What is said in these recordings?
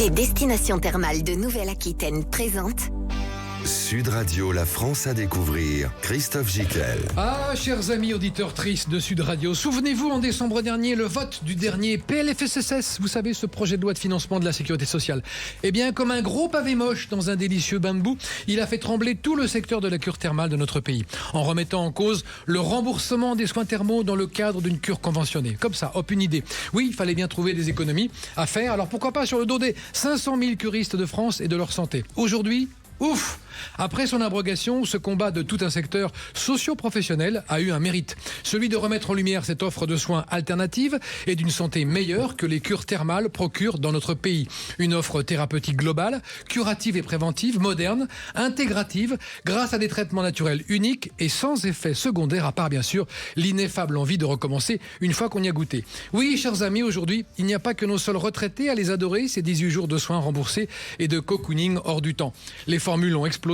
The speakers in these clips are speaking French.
Les destinations thermales de Nouvelle-Aquitaine présentent Sud Radio, la France à découvrir. Christophe Gicquel. Ah, chers amis auditeurs tristes de Sud Radio, souvenez-vous en décembre dernier, le vote du dernier PLFSS, vous savez, ce projet de loi de financement de la sécurité sociale. Eh bien, comme un gros pavé moche dans un délicieux bain de boue, il a fait trembler tout le secteur de la cure thermale de notre pays, en remettant en cause le remboursement des soins thermaux dans le cadre d'une cure conventionnée. Comme ça, hop, une idée. Oui, il fallait bien trouver des économies à faire, alors pourquoi pas sur le dos des 500 000 curistes de France et de leur santé. Aujourd'hui, ouf! Après son abrogation, ce combat de tout un secteur socio-professionnel a eu un mérite. Celui de remettre en lumière cette offre de soins alternative et d'une santé meilleure que les cures thermales procurent dans notre pays. Une offre thérapeutique globale, curative et préventive, moderne, intégrative, grâce à des traitements naturels uniques et sans effet secondaire, à part bien sûr l'ineffable envie de recommencer une fois qu'on y a goûté. Oui, chers amis, aujourd'hui, il n'y a pas que nos seuls retraités à les adorer, ces 18 jours de soins remboursés et de cocooning hors du temps. Les formules ont explosé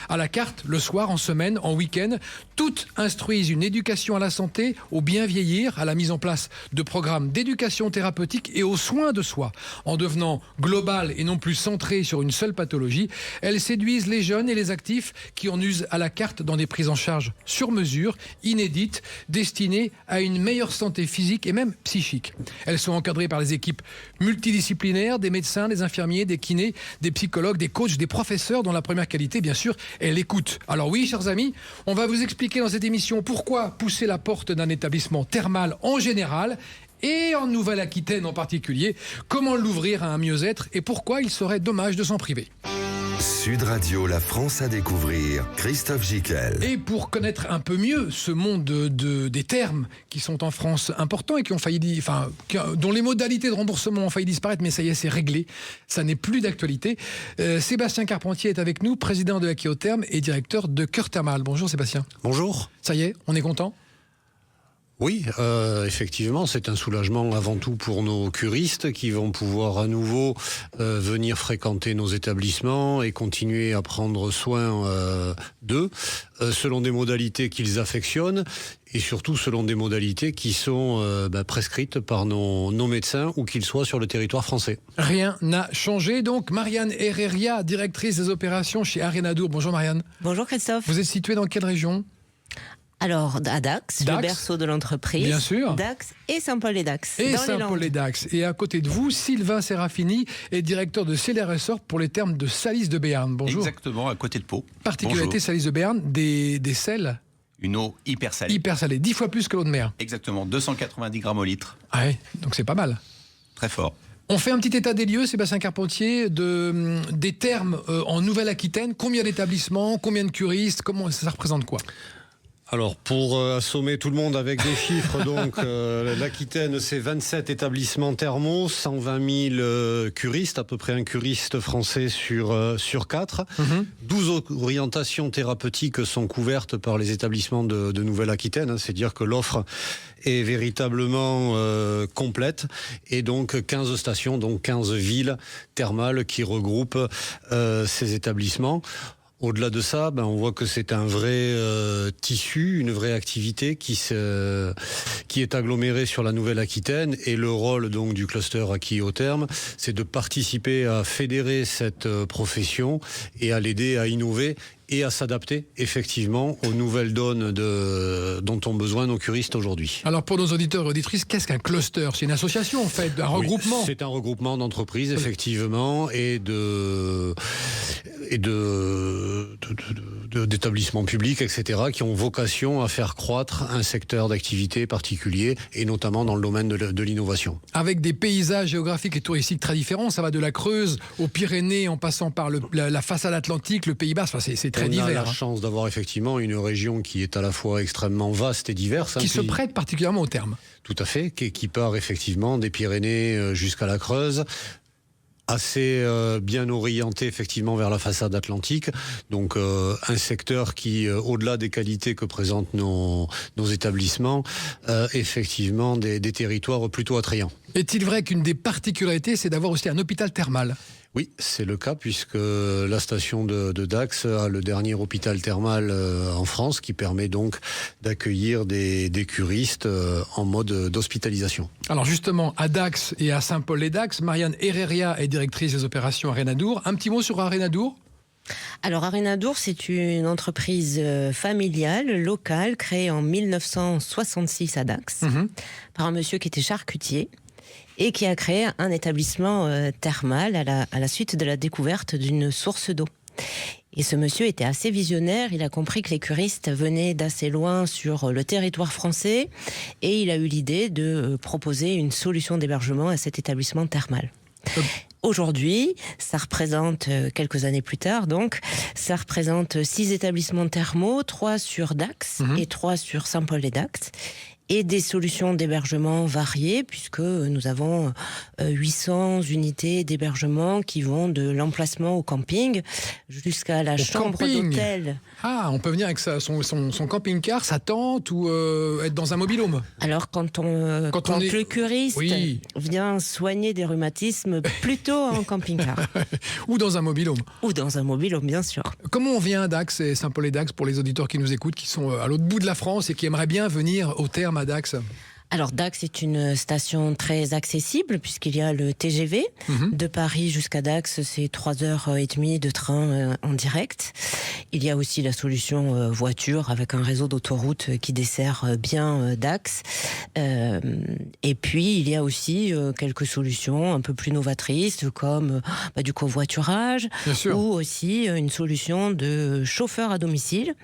à la carte, le soir, en semaine, en week-end. Toutes instruisent une éducation à la santé, au bien vieillir, à la mise en place de programmes d'éducation thérapeutique et aux soins de soi. En devenant globales et non plus centrées sur une seule pathologie, elles séduisent les jeunes et les actifs qui en usent à la carte dans des prises en charge sur mesure, inédites, destinées à une meilleure santé physique et même psychique. Elles sont encadrées par les équipes multidisciplinaires, des médecins, des infirmiers, des kinés, des psychologues, des coachs, des professeurs dont la première qualité, bien sûr, est l'écoute. Alors oui, chers amis, on va vous expliquer dans cette émission pourquoi pousser la porte d'un établissement thermal en général et en Nouvelle-Aquitaine en particulier, comment l'ouvrir à un mieux-être et pourquoi il serait dommage de s'en priver. Sud Radio, la France à découvrir. Christophe Gicquel. Et pour connaître un peu mieux ce monde des termes qui sont en France importants et qui ont failli, dont les modalités de remboursement ont failli disparaître, mais ça y est, c'est réglé. Ça n'est plus d'actualité. Sébastien Carpentier est avec nous, président de Aquitherme et directeur de Cure Thermale. Bonjour Sébastien. Bonjour. Ça y est, on est content ? Oui, effectivement, c'est un soulagement avant tout pour nos curistes qui vont pouvoir à nouveau venir fréquenter nos établissements et continuer à prendre soin d'eux selon des modalités qu'ils affectionnent et surtout selon des modalités qui sont prescrites par nos médecins ou qu'ils soient sur le territoire français. Rien n'a changé donc. Marianne Herreria, directrice des opérations chez Arenadour. Bonjour Marianne. Bonjour Christophe. Vous êtes située dans quelle région ? Alors, à Dax, le berceau de l'entreprise. Bien sûr. Dax et Saint-Paul-et-Dax. Et Saint-Paul-et-Dax. Et à côté de vous, Sylvain Serafini est directeur de Céléressort pour les termes de Salis de Béarn. Bonjour. Exactement, à côté de Pau. Particularité Salis de Béarn, des sels. Une eau hyper salée. Hyper salée, 10 fois plus que l'eau de mer. Exactement, 290 grammes au litre. Ah oui, donc c'est pas mal. Très fort. On fait un petit état des lieux, Sébastien Carpentier, des termes en Nouvelle-Aquitaine. Combien d'établissements, combien de curistes, ça représente quoi ? Alors, pour assommer tout le monde avec des chiffres, donc l'Aquitaine, c'est 27 établissements thermaux, 120 000 curistes, à peu près un curiste français sur 4. 12 orientations thérapeutiques sont couvertes par les établissements de Nouvelle-Aquitaine, c'est-à-dire que l'offre est véritablement complète, et donc 15 stations, donc 15 villes thermales qui regroupent ces établissements. Au-delà de ça, on voit que c'est un vrai tissu, une vraie activité qui est agglomérée sur la Nouvelle-Aquitaine, et le rôle donc du cluster Aquitherme, c'est de participer à fédérer cette profession et à l'aider à innover et à s'adapter effectivement aux nouvelles donnes dont ont besoin nos curistes aujourd'hui. Alors pour nos auditeurs et auditrices, qu'est-ce qu'un cluster ? C'est une association en fait, un regroupement. C'est un regroupement d'entreprises effectivement et d'établissements publics, etc., qui ont vocation à faire croître un secteur d'activité particulier, et notamment dans le domaine de l'innovation. Avec des paysages géographiques et touristiques très différents, ça va de la Creuse aux Pyrénées, en passant par la façade atlantique, le Pays Basque, c'est très divers. On a la chance d'avoir effectivement une région qui est à la fois extrêmement vaste et diverse. Qui se prête particulièrement au terme. Tout à fait, qui part effectivement des Pyrénées jusqu'à la Creuse, assez bien orienté effectivement vers la façade atlantique, donc un secteur qui, au-delà des qualités que présentent nos établissements, effectivement des territoires plutôt attrayants. Est-il vrai qu'une des particularités, c'est d'avoir aussi un hôpital thermal ? Oui, c'est le cas puisque la station de Dax a le dernier hôpital thermal en France qui permet donc d'accueillir des curistes en mode d'hospitalisation. Alors justement, à Dax et à Saint-Paul-les-Dax, Marianne Herreria est directrice des opérations Arenadour. Un petit mot sur Arenadour ? Alors Arenadour, c'est une entreprise familiale, locale, créée en 1966 à Dax, par un monsieur qui était charcutier et qui a créé un établissement thermal à la suite de la découverte d'une source d'eau. Et ce monsieur était assez visionnaire, il a compris que les curistes venaient d'assez loin sur le territoire français et il a eu l'idée de proposer une solution d'hébergement à cet établissement thermal. Aujourd'hui, ça représente, quelques années plus tard donc, ça représente 6 établissements thermaux, 3 sur Dax et 3 sur Saint-Paul-les-Dax. Et des solutions d'hébergement variées, puisque nous avons 800 unités d'hébergement qui vont de l'emplacement au camping jusqu'à la chambre d'hôtel. Ah, on peut venir avec son camping-car, sa tente ou être dans un mobil-home. Alors quand le curiste vient soigner des rhumatismes, plutôt en camping-car. Ou dans un mobil-home. Ou dans un mobil-home, bien sûr. Comment on vient à Dax et Saint-Paul-et-Dax pour les auditeurs qui nous écoutent, qui sont à l'autre bout de la France et qui aimeraient bien venir au terme à Dax ? Alors Dax est une station très accessible puisqu'il y a le TGV. De Paris jusqu'à Dax, c'est 3h30 de train en direct. Il y a aussi la solution voiture avec un réseau d'autoroutes qui dessert bien Dax. Et puis il y a aussi quelques solutions un peu plus novatrices comme du covoiturage ou aussi une solution de chauffeur à domicile.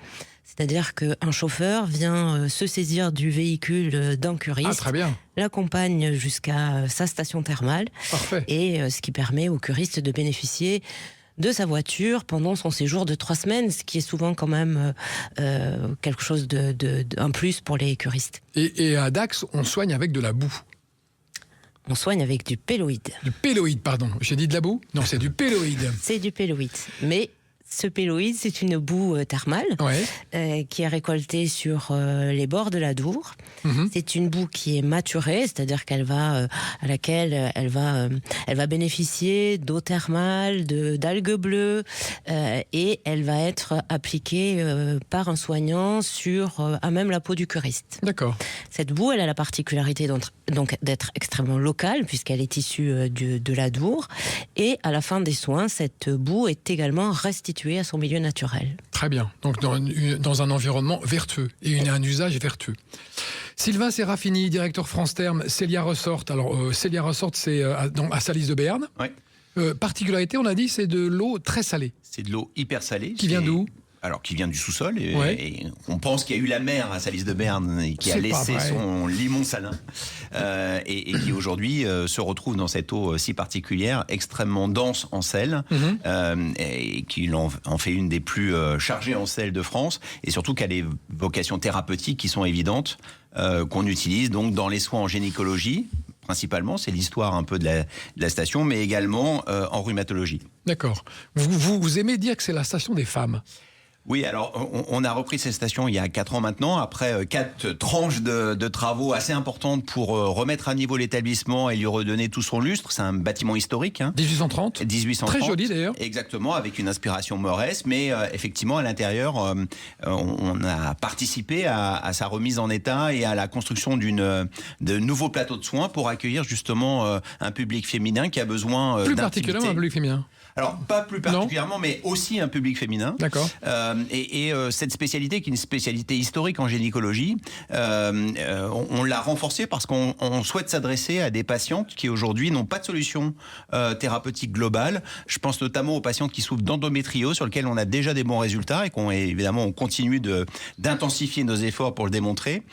C'est-à-dire qu'un chauffeur vient se saisir du véhicule d'un curiste, l'accompagne jusqu'à sa station thermale, et ce qui permet au curiste de bénéficier de sa voiture pendant son séjour de 3 semaines, ce qui est souvent quand même quelque chose un plus pour les curistes. Et à Dax, on soigne avec de la boue. On soigne avec du péloïde. Du péloïde, pardon. J'ai dit de la boue ? Non, c'est du péloïde. C'est du péloïde, mais... Ce péloïde, c'est une boue thermale qui est récoltée sur les bords de la Dour. C'est une boue qui est maturée, c'est-à-dire à laquelle elle va bénéficier d'eau thermale, d'algues bleues, et elle va être appliquée par un soignant à même la peau du curiste. D'accord. Cette boue, elle a la particularité donc d'être extrêmement locale puisqu'elle est issue de la Dour, et à la fin des soins, cette boue est également restituée à son milieu naturel. Très bien. Donc dans un environnement vertueux et un usage vertueux. Sylvain Serafini, directeur France Terme, Célia Ressort. Alors Célia Ressort, c'est à Salis de Béarn. Oui. Particularité, on a dit, c'est de l'eau très salée. C'est de l'eau hyper salée. Qui vient d'où ? Alors, qui vient du sous-sol, et on pense qu'il y a eu la mer à Salis de Béarn et qui a laissé son limon salin, et qui aujourd'hui se retrouve dans cette eau si particulière, extrêmement dense en sel, et qui en fait une des plus chargées en sel de France, et surtout qu'elle a des vocations thérapeutiques qui sont évidentes, qu'on utilise donc dans les soins en gynécologie, principalement, c'est l'histoire un peu de la station, mais également en rhumatologie. D'accord. Vous aimez dire que c'est la station des femmes ? Oui, alors on a repris cette station il y a 4 ans maintenant, après 4 tranches de travaux assez importantes pour remettre à niveau l'établissement et lui redonner tout son lustre. C'est un bâtiment historique. 1830. Très joli d'ailleurs. Exactement, avec une inspiration mauresque, mais effectivement à l'intérieur, on a participé à sa remise en état et à la construction de nouveaux plateaux de soins pour accueillir justement un public féminin qui a besoin plus particulièrement un public féminin. Alors, pas plus particulièrement, mais aussi un public féminin. D'accord. Et cette spécialité, qui est une spécialité historique en gynécologie, on l'a renforcée parce qu'on souhaite s'adresser à des patientes qui aujourd'hui n'ont pas de solution thérapeutique globale. Je pense notamment aux patientes qui souffrent d'endométriose, sur lesquelles on a déjà des bons résultats et évidemment on continue d'intensifier nos efforts pour le démontrer.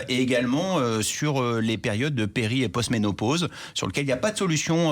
Et également sur les périodes de péri- et post-ménopause, sur lesquelles il n'y a pas de solution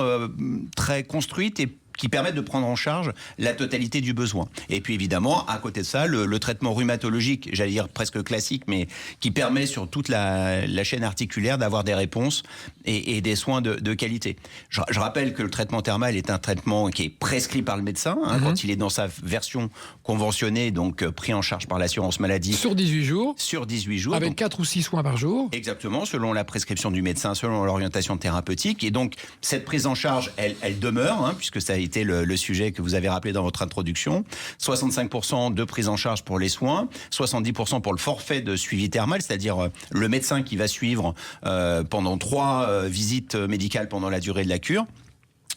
très construite et qui permettent de prendre en charge la totalité du besoin. Et puis évidemment, à côté de ça, le traitement rhumatologique, j'allais dire presque classique, mais qui permet sur toute la chaîne articulaire d'avoir des réponses et des soins de qualité. Je rappelle que le traitement thermal est un traitement qui est prescrit par le médecin, quand il est dans sa version conventionnée, donc pris en charge par l'assurance maladie. Sur 18 jours. Sur 18 jours. Avec 4 ou 6 soins par jour. Exactement, selon la prescription du médecin, selon l'orientation thérapeutique. Et donc, cette prise en charge, elle demeure, puisque ça a éviter le sujet que vous avez rappelé dans votre introduction. 65% de prise en charge pour les soins, 70% pour le forfait de suivi thermal, c'est-à-dire le médecin qui va suivre pendant 3 visites médicales pendant la durée de la cure.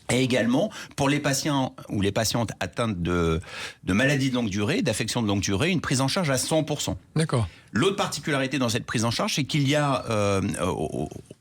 Et également, pour les patients ou les patientes atteintes de maladies de longue durée, d'affections de longue durée, une prise en charge à 100%. D'accord. L'autre particularité dans cette prise en charge, c'est qu'il y a,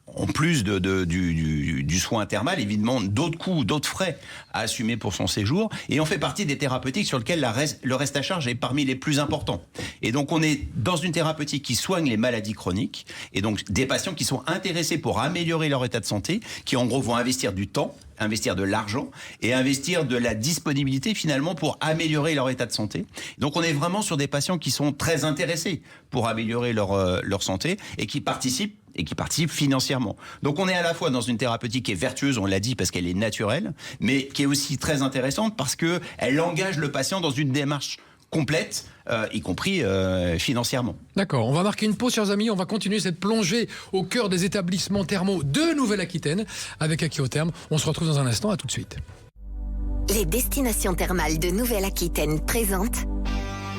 en plus du soin thermal, évidemment, d'autres coûts, d'autres frais à assumer pour son séjour. Et on fait partie des thérapeutiques sur lesquelles le reste à charge est parmi les plus importants. Et donc, on est dans une thérapeutique qui soigne les maladies chroniques. Et donc, des patients qui sont intéressés pour améliorer leur état de santé, qui en gros vont investir du temps, investir de l'argent et investir de la disponibilité finalement pour améliorer leur état de santé. Donc on est vraiment sur des patients qui sont très intéressés pour améliorer leur santé et qui participent financièrement. Donc on est à la fois dans une thérapeutique qui est vertueuse, on l'a dit, parce qu'elle est naturelle, mais qui est aussi très intéressante parce qu'elle engage le patient dans une démarche complète, y compris financièrement. D'accord, on va marquer une pause, chers amis. On va continuer cette plongée au cœur des établissements thermaux de Nouvelle-Aquitaine avec Aquitherm. On se retrouve dans un instant, à tout de suite. Les destinations thermales de Nouvelle-Aquitaine présentent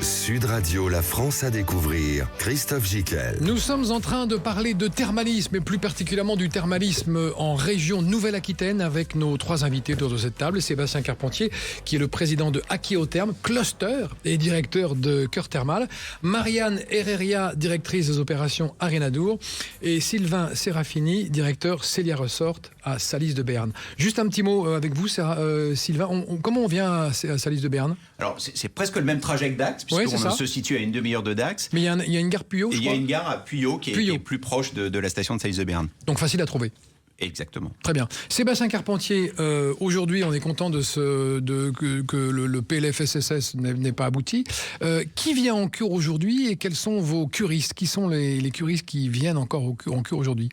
Sud Radio, la France à découvrir. Christophe Gicquel. Nous sommes en train de parler de thermalisme et plus particulièrement du thermalisme en région Nouvelle-Aquitaine avec nos 3 invités autour de cette table. Sébastien Carpentier, qui est le président de Aquitherm Cluster et directeur de Cœur Thermal. Marianne Herreria, directrice des opérations Arenadour. Et Sylvain Serafini, directeur Célia Resort à Salis de Béarn. Juste un petit mot avec vous, Sylvain. Comment on vient à Salis de Béarn ? Alors, c'est presque le même trajet que Dax, puisqu'on se situe à une demi-heure de Dax. Mais il y a une gare Puyot, je crois. Il y a une gare à Puyot qui est plus proche de la station de Salis de Béarn. Donc facile à trouver. Exactement. Très bien. Sébastien Carpentier, aujourd'hui, on est content que le PLFSSS n'ait pas abouti. Qui vient en cure aujourd'hui et quels sont vos curistes ? Qui sont les curistes qui viennent encore en cure aujourd'hui ?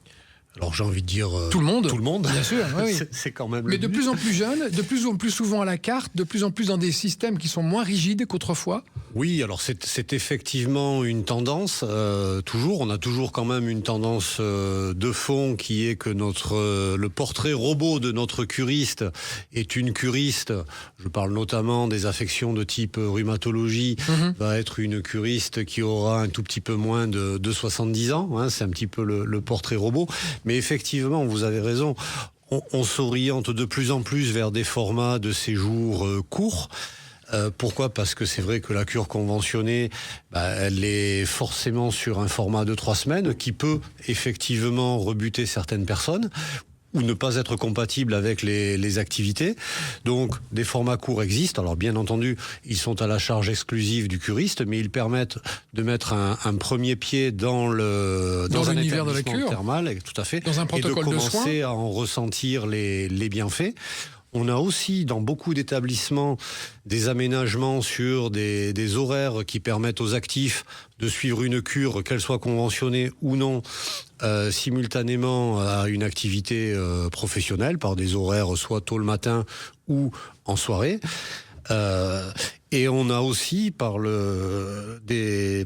Alors j'ai envie de dire tout le monde, bien sûr. Oui. c'est quand même. Mais de plus en plus jeunes, de plus en plus souvent à la carte, de plus en plus dans des systèmes qui sont moins rigides qu'autrefois. Oui, alors c'est effectivement une tendance. Toujours, on a toujours quand même une tendance de fond qui est que le portrait robot de notre curiste est une curiste. Je parle notamment des affections de type rhumatologie. Va être une curiste qui aura un tout petit peu moins de 70 ans. Hein, c'est un petit peu le portrait robot. Mais effectivement, vous avez raison, on s'oriente de plus en plus vers des formats de séjour courts. Pourquoi ? Parce que c'est vrai que la cure conventionnée, elle est forcément sur un format de 3 semaines qui peut effectivement rebuter certaines personnes ou ne pas être compatible avec les activités. Donc, des formats courts existent. Alors, bien entendu, ils sont à la charge exclusive du curiste, mais ils permettent de mettre un premier pied dans l'univers de la cure thermal, tout à fait, dans un protocole et de de soins, commencer à en ressentir les bienfaits. On a aussi dans beaucoup d'établissements des aménagements sur des horaires qui permettent aux actifs de suivre une cure, qu'elle soit conventionnée ou non, simultanément à une activité professionnelle par des horaires soit tôt le matin ou en soirée. Et on a aussi des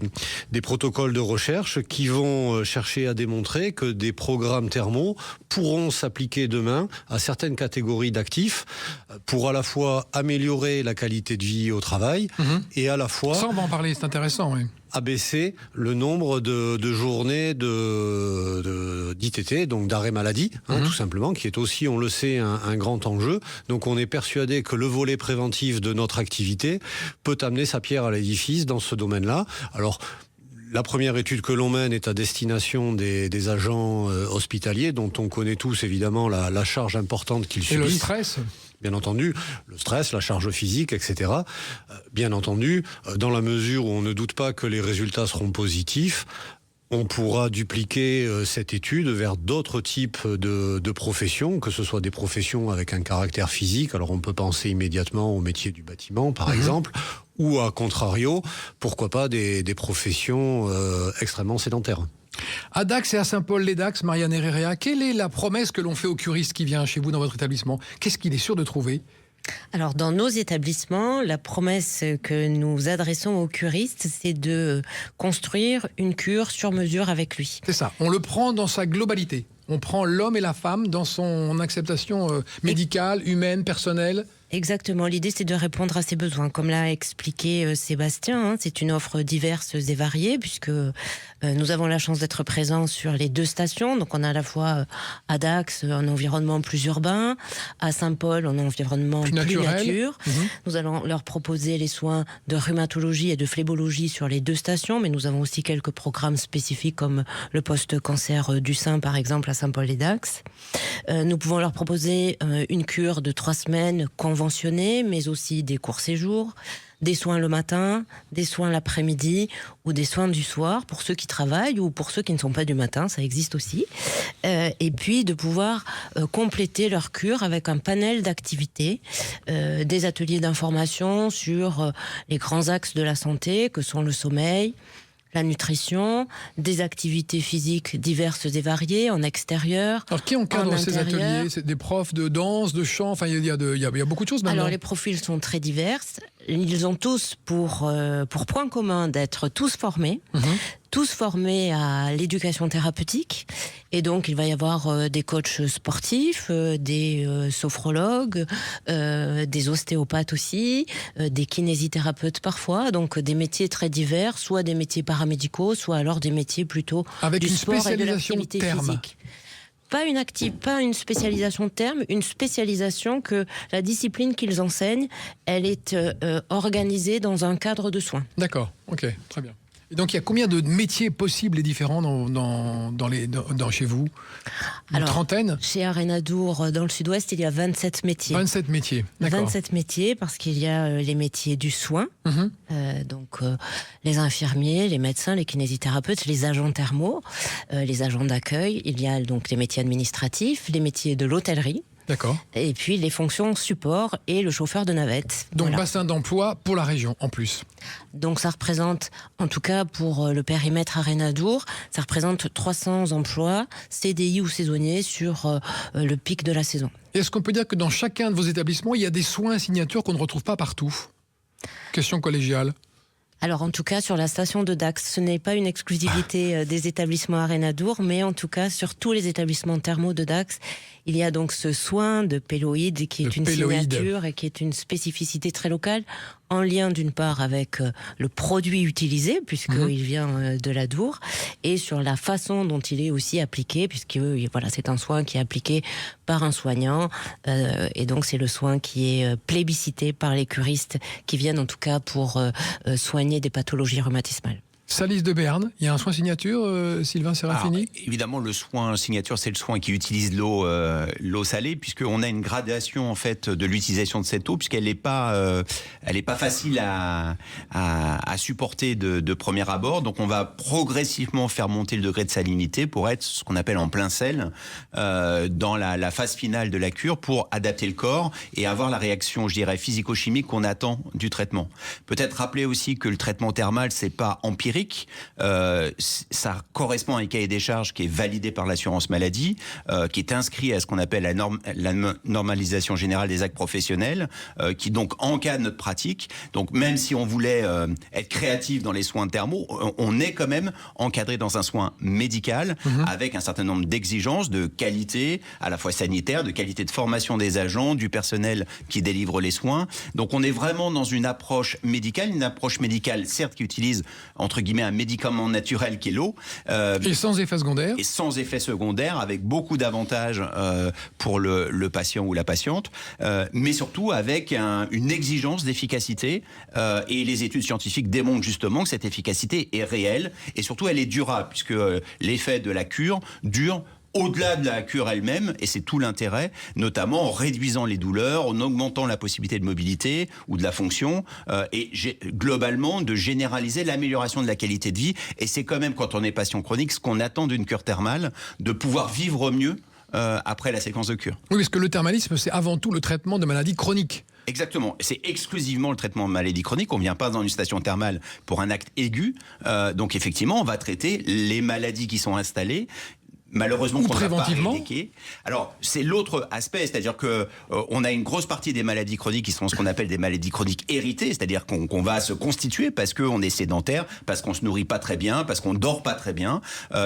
protocoles de recherche qui vont chercher à démontrer que des programmes thermaux pourront s'appliquer demain à certaines catégories d'actifs pour à la fois améliorer la qualité de vie au travail et à la fois... Ça, on va en parler, c'est intéressant, oui. Abaisser le nombre de journées d'ITT, donc d'arrêt maladie, tout simplement, qui est aussi, on le sait, un grand enjeu. Donc on est persuadé que le volet préventif de notre activité peut amener sa pierre à l'édifice dans ce domaine-là. Alors, la première étude que l'on mène est à destination des agents hospitaliers, dont on connaît tous évidemment la charge importante qu'ils subissent. Et le stress ? Bien entendu, le stress, la charge physique, etc. Bien entendu, dans la mesure où on ne doute pas que les résultats seront positifs, on pourra dupliquer cette étude vers d'autres types de professions, que ce soit des professions avec un caractère physique. Alors on peut penser immédiatement au métier du bâtiment, par exemple, ou à contrario, pourquoi pas des professions extrêmement sédentaires. À Dax et à Saint-Paul-les-Dax, Marianne Herreria, quelle est la promesse que l'on fait au curiste qui vient chez vous dans votre établissement ? Qu'est-ce qu'il est sûr de trouver ? Alors, dans nos établissements, la promesse que nous adressons aux curistes, c'est de construire une cure sur mesure avec lui. C'est ça, on le prend dans sa globalité. On prend l'homme et la femme dans son acceptation médicale, humaine, personnelle. Exactement, l'idée c'est de répondre à ces besoins. Comme l'a expliqué Sébastien, c'est une offre diverse et variée puisque nous avons la chance d'être présents sur les 2 stations. Donc on a à la fois à Dax un environnement plus urbain, à Saint-Paul un environnement plus nature. Nous allons leur proposer les soins de rhumatologie et de phlébologie sur les 2 stations, mais nous avons aussi quelques programmes spécifiques comme le post-cancer du sein par exemple à Saint-Paul et Dax. Nous pouvons leur proposer une cure de 3 semaines conventionnée, mais aussi des courts séjours, des soins le matin, des soins l'après-midi ou des soins du soir pour ceux qui travaillent ou pour ceux qui ne sont pas du matin, ça existe aussi. Et puis de pouvoir compléter leur cure avec un panel d'activités, des ateliers d'information sur les grands axes de la santé que sont le sommeil, la nutrition, des activités physiques diverses et variées en extérieur. Alors qui encadre ces ateliers? C'est des profs de danse, de chant, enfin il y a beaucoup de choses maintenant. Alors les profils sont très divers. Ils ont tous pour point commun d'être tous formés. Tous formés à l'éducation thérapeutique. Et donc, il va y avoir des coachs sportifs, des sophrologues, des ostéopathes aussi, des kinésithérapeutes parfois. Donc, des métiers très divers, soit des métiers paramédicaux, soit alors des métiers plutôt avec du une sport et de l'activité terme. physique. Pas une spécialisation terme, une spécialisation que la discipline qu'ils enseignent, elle est organisée dans un cadre de soins. D'accord, ok, très bien. Et donc, il y a combien de métiers possibles et différents chez vous? Une trentaine? Chez Arenadour, dans le sud-ouest, il y a 27 métiers. 27 métiers, d'accord. 27 métiers, parce qu'il y a les métiers du soin, donc les infirmiers, les médecins, les kinésithérapeutes, les agents thermaux, les agents d'accueil. Il y a donc les métiers administratifs, les métiers de l'hôtellerie. D'accord. Et puis les fonctions support et le chauffeur de navette. Donc bassin d'emploi pour la région en plus. Donc ça représente, en tout cas pour le périmètre Arenadour, ça représente 300 emplois, CDI ou saisonniers sur le pic de la saison. Est-ce qu'on peut dire que dans chacun de vos établissements, il y a des soins signatures qu'on ne retrouve pas partout? Question collégiale. Alors en tout cas sur la station de Dax, ce n'est pas une exclusivité des établissements Arenadour, mais en tout cas sur tous les établissements thermaux de Dax, il y a donc ce soin de péloïde qui est une signature et qui est une spécificité très locale, en lien d'une part avec le produit utilisé, puisqu'il vient de l'Adour, et sur la façon dont il est aussi appliqué, puisque voilà, c'est un soin qui est appliqué par un soignant, et donc c'est le soin qui est plébiscité par les curistes qui viennent en tout cas pour soigner des pathologies rhumatismales. Salis de Berne, il y a un soin signature, Sylvain Serafini? Évidemment, le soin signature, c'est le soin qui utilise l'eau salée, puisqu'on a une gradation en fait de l'utilisation de cette eau, puisqu'elle n'est pas facile à supporter de premier abord. Donc, on va progressivement faire monter le degré de salinité pour être ce qu'on appelle en plein sel dans la phase finale de la cure, pour adapter le corps et avoir la réaction, je dirais, physico-chimique qu'on attend du traitement. Peut-être rappeler aussi que le traitement thermal, c'est pas empirique. Ça correspond à un cahier des charges qui est validé par l'assurance maladie, qui est inscrit à ce qu'on appelle la normalisation générale des actes professionnels, qui donc encadre notre pratique. Donc même si on voulait être créatif dans les soins thermaux, on est quand même encadré dans un soin médical avec un certain nombre d'exigences de qualité, à la fois sanitaire, de qualité de formation des agents, du personnel qui délivre les soins. Donc on est vraiment dans une approche médicale certes qui utilise entre guillemets un médicament naturel qui est l'eau. Et sans effet secondaire. Et sans effet secondaire, avec beaucoup d'avantages pour le patient ou la patiente, mais surtout avec une exigence d'efficacité. Et les études scientifiques démontrent justement que cette efficacité est réelle et surtout elle est durable, puisque l'effet de la cure dure au-delà de la cure elle-même, et c'est tout l'intérêt, notamment en réduisant les douleurs, en augmentant la possibilité de mobilité ou de la fonction, et globalement de généraliser l'amélioration de la qualité de vie. Et c'est quand même, quand on est patient chronique, ce qu'on attend d'une cure thermale, de pouvoir vivre mieux après la séquence de cure. Oui, parce que le thermalisme, c'est avant tout le traitement de maladies chroniques. Exactement, c'est exclusivement le traitement de maladies chroniques. On ne vient pas dans une station thermale pour un acte aigu, donc effectivement on va traiter les maladies qui sont installées, malheureusement qu'on n'a pas éradiqué. Alors c'est l'autre aspect, c'est-à-dire que on a une grosse partie des maladies chroniques qui sont ce qu'on appelle des maladies chroniques héritées, c'est-à-dire qu'on va se constituer parce qu'on est sédentaire, parce qu'on se nourrit pas très bien, parce qu'on dort pas très bien.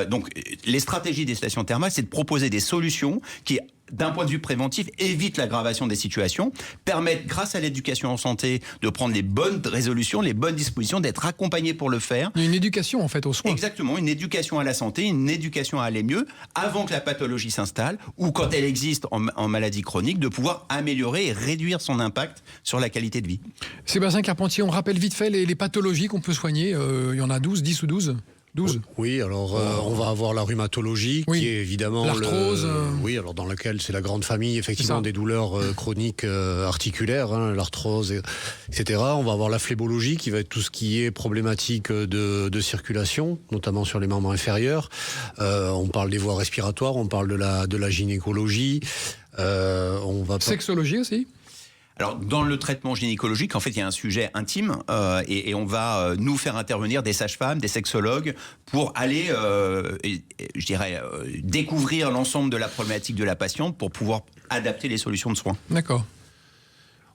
Donc les stratégies des stations thermales, c'est de proposer des solutions qui d'un point de vue préventif, évite l'aggravation des situations, permettent, grâce à l'éducation en santé, de prendre les bonnes résolutions, les bonnes dispositions, d'être accompagné pour le faire. Il y a une éducation en fait aux soins. Exactement, une éducation à la santé, une éducation à aller mieux, avant que la pathologie s'installe, ou quand elle existe en maladie chronique, de pouvoir améliorer et réduire son impact sur la qualité de vie. Sébastien Carpentier, on rappelle vite fait les pathologies qu'on peut soigner. Il y en a 12, 10 ou 12 12. Oui, alors on va avoir la rhumatologie, qui est évidemment l'arthrose. Oui, alors dans laquelle c'est la grande famille effectivement des douleurs chroniques articulaires, hein, l'arthrose, etc. On va avoir la phlébologie, qui va être tout ce qui est problématique de circulation, notamment sur les membres inférieurs. On parle des voies respiratoires, on parle de la gynécologie. Sexologie aussi. Alors, dans le traitement gynécologique, en fait, il y a un sujet intime et on va nous faire intervenir des sages-femmes, des sexologues pour aller, découvrir l'ensemble de la problématique de la patiente pour pouvoir adapter les solutions de soins. D'accord.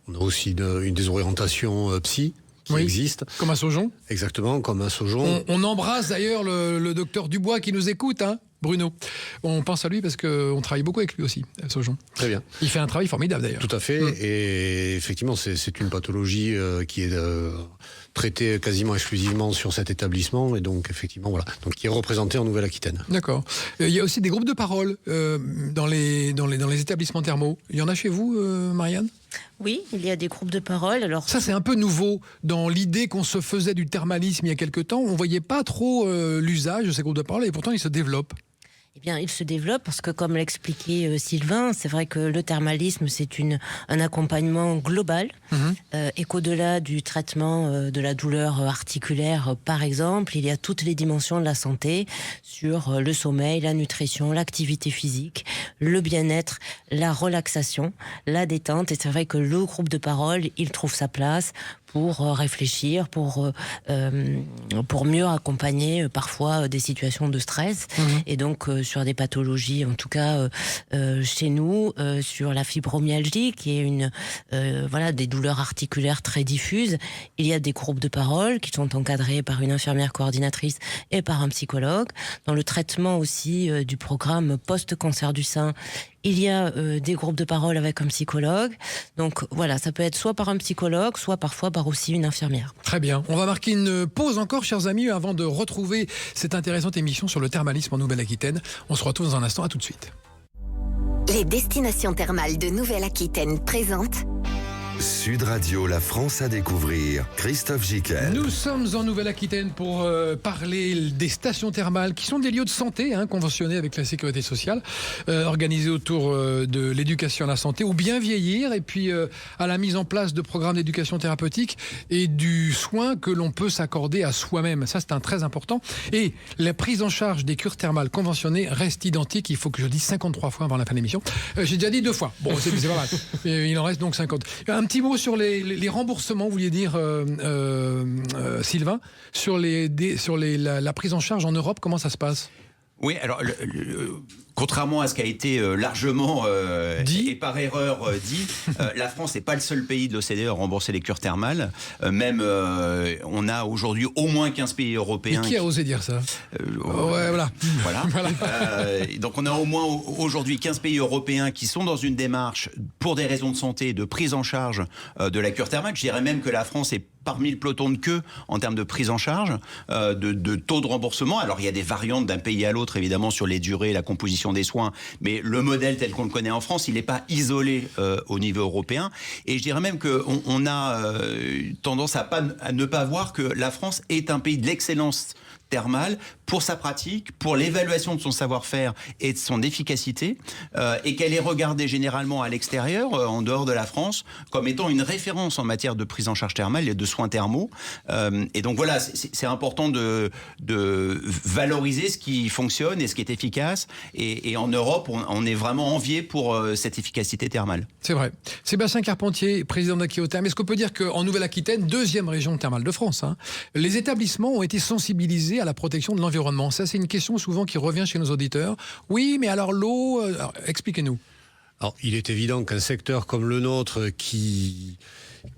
On a aussi des orientations psy qui existent. Comme à Saujon. Exactement, comme à Saujon. On embrasse d'ailleurs le docteur Dubois qui nous écoute, hein, Bruno. On pense à lui parce qu'on travaille beaucoup avec lui aussi, à Saujon. Très bien. Il fait un travail formidable d'ailleurs. Tout à fait. Et effectivement, c'est une pathologie qui est traitée quasiment exclusivement sur cet établissement. Et donc, effectivement, voilà. Donc, qui est représenté en Nouvelle-Aquitaine. D'accord. Il y a aussi des groupes de parole dans les établissements thermaux. Il y en a chez vous, Marianne ? Oui, il y a des groupes de parole. Alors ça, c'est un peu nouveau dans l'idée qu'on se faisait du thermalisme il y a quelque temps. On ne voyait pas trop l'usage de ces groupes de parole et pourtant ils se développent. Eh bien, il se développe parce que, comme l'expliquait Sylvain, c'est vrai que le thermalisme, c'est un accompagnement global et qu'au-delà du traitement de la douleur articulaire, par exemple, il y a toutes les dimensions de la santé sur le sommeil, la nutrition, l'activité physique, le bien-être, la relaxation, la détente. Et c'est vrai que le groupe de parole, il trouve sa place pour réfléchir, pour mieux accompagner parfois des situations de stress. Et donc sur des pathologies, en tout cas chez nous, sur la fibromyalgie, qui est des douleurs articulaires très diffuses, il y a des groupes de parole qui sont encadrés par une infirmière coordinatrice et par un psychologue. Dans le traitement aussi du programme post-cancer du sein, il y a des groupes de parole avec un psychologue. Donc voilà, ça peut être soit par un psychologue, soit parfois par aussi une infirmière. Très bien. On va marquer une pause encore, chers amis, avant de retrouver cette intéressante émission sur le thermalisme en Nouvelle-Aquitaine. On se retrouve dans un instant. À tout de suite. Les destinations thermales de Nouvelle-Aquitaine présentent Sud Radio, la France à découvrir. Christophe Gicquel. Nous sommes en Nouvelle-Aquitaine pour parler des stations thermales qui sont des lieux de santé conventionnés avec la sécurité sociale, organisés autour de l'éducation à la santé, au bien vieillir et puis à la mise en place de programmes d'éducation thérapeutique et du soin que l'on peut s'accorder à soi-même. Ça, c'est très important. Et la prise en charge des cures thermales conventionnées reste identique. Il faut que je dise 53 fois avant la fin de l'émission. J'ai déjà dit 2 fois. Bon, c'est pas mal. Il en reste donc 50. Un petit mot sur les remboursements, vous vouliez dire, Sylvain, sur la prise en charge en Europe, comment ça se passe ? Oui, alors contrairement à ce qui a été largement et par erreur dit, la France n'est pas le seul pays de l'OCDE à rembourser les cures thermales. On a aujourd'hui au moins 15 pays européens. Mais qui a osé dire ça ? Ouais, voilà. Donc on a au moins aujourd'hui 15 pays européens qui sont dans une démarche pour des raisons de santé, de prise en charge de la cure thermale. Je dirais même que la France est parmi le peloton de queue en termes de prise en charge, de taux de remboursement. Alors il y a des variantes d'un pays à l'autre, évidemment, sur les durées, la composition des soins, mais le modèle tel qu'on le connaît en France, il n'est pas isolé au niveau européen. Et je dirais même qu'on a tendance à ne pas voir que la France est un pays de l'excellence thermale pour sa pratique, pour l'évaluation de son savoir-faire et de son efficacité, et qu'elle est regardée généralement à l'extérieur, en dehors de la France, comme étant une référence en matière de prise en charge thermale et de soins thermaux. Et donc voilà, c'est important de valoriser ce qui fonctionne et ce qui est efficace. Et en Europe, on est vraiment envié pour cette efficacité thermale. C'est vrai. Sébastien Carpentier, président d'Aquitherme. Est-ce qu'on peut dire qu'en Nouvelle-Aquitaine, 2e région thermale de France, les établissements ont été sensibilisés à la protection de l'environnement? Ça, c'est une question souvent qui revient chez nos auditeurs. Oui, mais alors l'eau, expliquez-nous. Alors, il est évident qu'un secteur comme le nôtre qui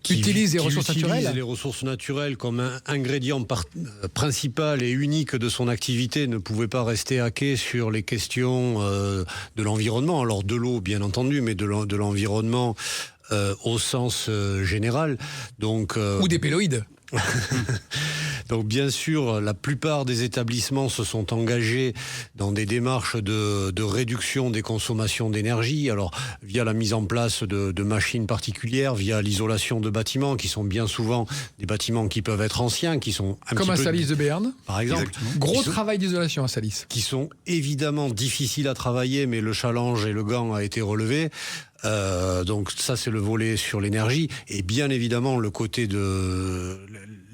qui utilise les ressources utilise naturelles. les ressources naturelles comme un ingrédient principal et unique de son activité ne pouvait pas rester hacké sur les questions de l'environnement. Alors de l'eau, bien entendu, mais de l'environnement au sens général. Donc, Ou des péloïdes. Donc bien sûr, la plupart des établissements se sont engagés dans des démarches de réduction des consommations d'énergie, alors via la mise en place de machines particulières, via l'isolation de bâtiments qui sont bien souvent des bâtiments qui peuvent être anciens, qui sont Comme à Salis de Béarn. par exemple. Gros travail d'isolation à Salis. Qui sont évidemment difficiles à travailler, mais le challenge et le gant a été relevé. Donc ça c'est le volet sur l'énergie et bien évidemment le côté de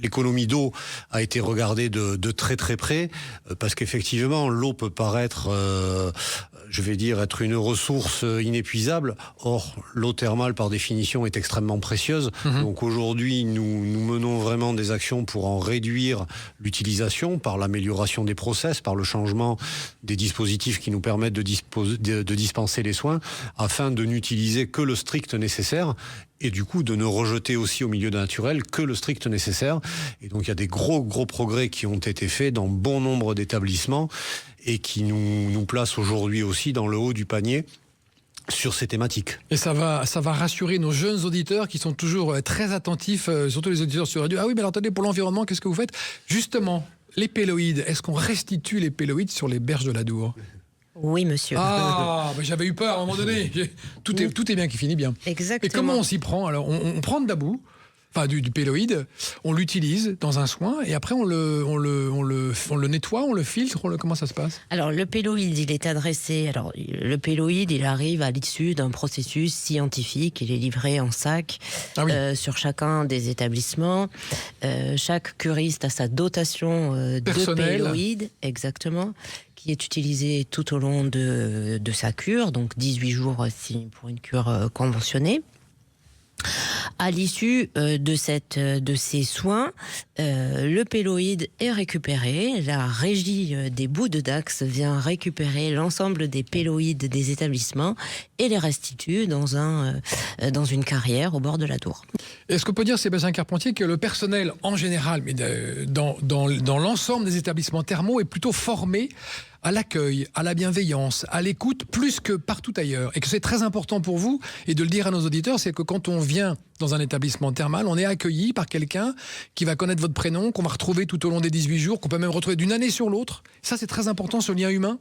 l'économie d'eau a été regardé de très très près parce qu'effectivement l'eau peut paraître je vais dire être une ressource inépuisable. Or l'eau thermale par définition est extrêmement précieuse. Donc aujourd'hui nous menons vraiment des actions pour en réduire l'utilisation par l'amélioration des process, par le changement des dispositifs qui nous permettent de dispenser les soins afin de n'utiliser que le strict nécessaire et du coup de ne rejeter aussi au milieu naturel que le strict nécessaire. Et donc il y a des gros progrès qui ont été faits dans bon nombre d'établissements et qui nous placent aujourd'hui aussi dans le haut du panier sur ces thématiques. Et ça va rassurer nos jeunes auditeurs qui sont toujours très attentifs, surtout les auditeurs sur radio. Ah oui, mais alors attendez, pour l'environnement, qu'est-ce que vous faites ? Justement, les péloïdes, est-ce qu'on restitue les péloïdes sur les berges de l'Adour ? Oui, monsieur. Ah, bah j'avais eu peur à un moment donné. Tout est bien qui finit bien. Exactement. Et comment on s'y prend ? Alors, on prend de dabou, enfin du péloïde, on l'utilise dans un soin et après on le nettoie, on le filtre, comment ça se passe ? Alors le péloïde, il est adressé. Alors le péloïde, il arrive à l'issue d'un processus scientifique. Il est livré en sac sur chacun des établissements. Chaque curiste a sa dotation de péloïde, exactement, qui est utilisé tout au long de sa cure, donc 18 jours pour une cure conventionnée. À l'issue de ces soins, le péloïde est récupéré. La régie des boues de Dax vient récupérer l'ensemble des péloïdes des établissements et les restitue dans une carrière au bord de l'Adour. Est-ce qu'on peut dire, Sébastien Carpentier, que le personnel en général, mais dans l'ensemble des établissements thermaux, est plutôt formé à l'accueil, à la bienveillance, à l'écoute, plus que partout ailleurs. Et que c'est très important pour vous, et de le dire à nos auditeurs, c'est que quand on vient dans un établissement thermal, on est accueilli par quelqu'un qui va connaître votre prénom, qu'on va retrouver tout au long des 18 jours, qu'on peut même retrouver d'une année sur l'autre. Ça, c'est très important, ce lien humain.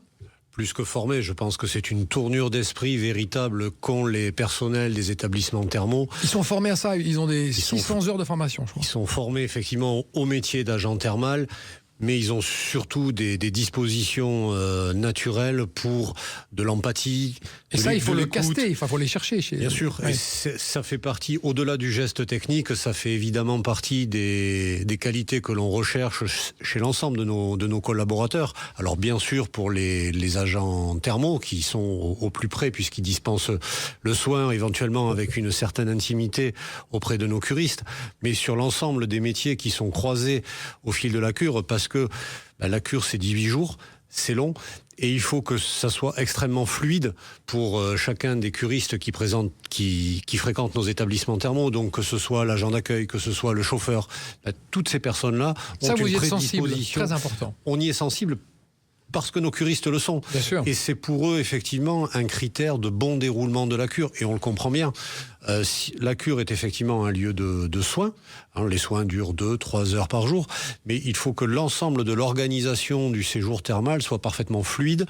Plus que formé, je pense que c'est une tournure d'esprit véritable qu'ont les personnels des établissements thermaux. Ils sont formés à ça, ils ont 600 heures de formation, je crois. Ils sont formés effectivement au métier d'agent thermal, mais ils ont surtout des dispositions naturelles pour de l'empathie. Et ça, il faut le caster, il faut les chercher. Bien sûr, et ça fait partie, au-delà du geste technique, ça fait évidemment partie des qualités que l'on recherche chez l'ensemble de nos collaborateurs. Alors bien sûr, pour les agents thermaux qui sont au plus près, puisqu'ils dispensent le soin, éventuellement avec une certaine intimité auprès de nos curistes, mais sur l'ensemble des métiers qui sont croisés au fil de la cure, parce que la cure, c'est 18 jours, c'est long, et il faut que ça soit extrêmement fluide pour chacun des curistes qui fréquentent nos établissements thermaux, donc que ce soit l'agent d'accueil, que ce soit le chauffeur, toutes ces personnes-là ont une prédisposition. Très important. On y est sensible parce que nos curistes le sont. Bien sûr. Et c'est pour eux, effectivement, un critère de bon déroulement de la cure. Et on le comprend bien. La cure est effectivement un lieu de soins. Les soins durent 2-3 heures par jour. Mais il faut que l'ensemble de l'organisation du séjour thermal soit parfaitement fluide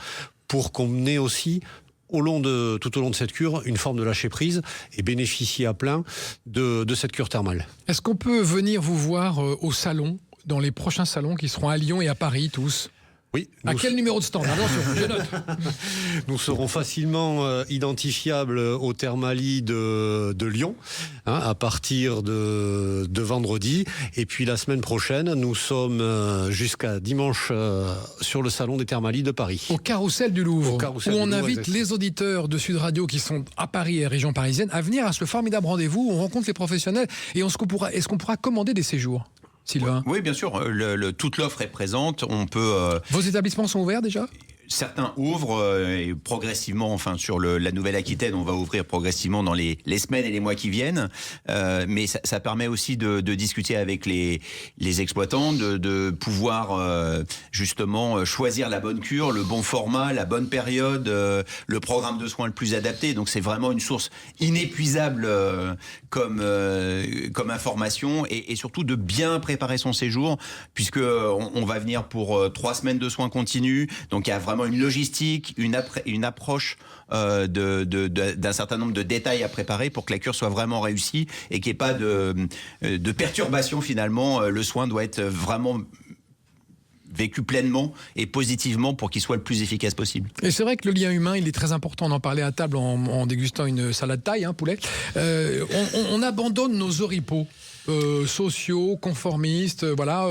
pour qu'on ait aussi, tout au long de cette cure, une forme de lâcher-prise et bénéficier à plein de cette cure thermale. Est-ce qu'on peut venir vous voir au salon, dans les prochains salons qui seront à Lyon et à Paris, tous ? Oui. À quel numéro de stand ? Attention, je note. Nous serons facilement identifiables au Thermali de Lyon à partir de vendredi. Et puis la semaine prochaine, nous sommes jusqu'à dimanche sur le salon des Thermali de Paris. Au Carrousel du Louvre, où on invite exactement. les auditeurs de Sud Radio qui sont à Paris et région parisienne à venir à ce formidable rendez-vous où on rencontre les professionnels. Et est-ce qu'on pourra commander des séjours ? Sylvain. Oui, bien sûr. Toute l'offre est présente. On peut. Vos établissements sont ouverts déjà ? certains ouvrent et progressivement, enfin sur la Nouvelle-Aquitaine, on va ouvrir progressivement dans les semaines et les mois qui viennent. Mais ça permet aussi de discuter avec les exploitants, de pouvoir justement choisir la bonne cure, le bon format, la bonne période, le programme de soins le plus adapté. Donc c'est vraiment une source inépuisable comme information et surtout de bien préparer son séjour, puisque on va venir pour 3 semaines de soins continus. Donc il y a vraiment une logistique, une approche d'un certain nombre de détails à préparer pour que la cure soit vraiment réussie et qu'il n'y ait pas de perturbation finalement. Le soin doit être vraiment vécu pleinement et positivement pour qu'il soit le plus efficace possible. Et c'est vrai que le lien humain, il est très important. On en parlait à table en dégustant une salade thaï, poulet. On abandonne nos oripeaux sociaux, conformistes, voilà,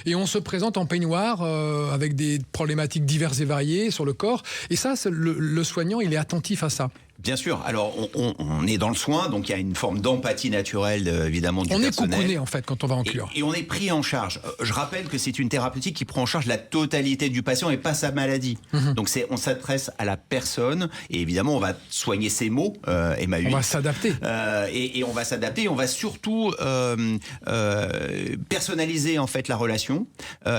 et on se présente en peignoir avec des problématiques diverses et variées sur le corps. Et ça, le soignant, il est attentif à ça. Bien sûr. Alors, on est dans le soin, donc il y a une forme d'empathie naturelle, évidemment, du personnel. On est cocooné, en fait, quand on va en cure. Et on est pris en charge. Je rappelle que c'est une thérapeutique qui prend en charge la totalité du patient et pas sa maladie. Donc, on s'adresse à la personne, et évidemment, on va soigner ses maux, Emma. On va s'adapter. Et on va s'adapter. On va surtout personnaliser, en fait, la relation.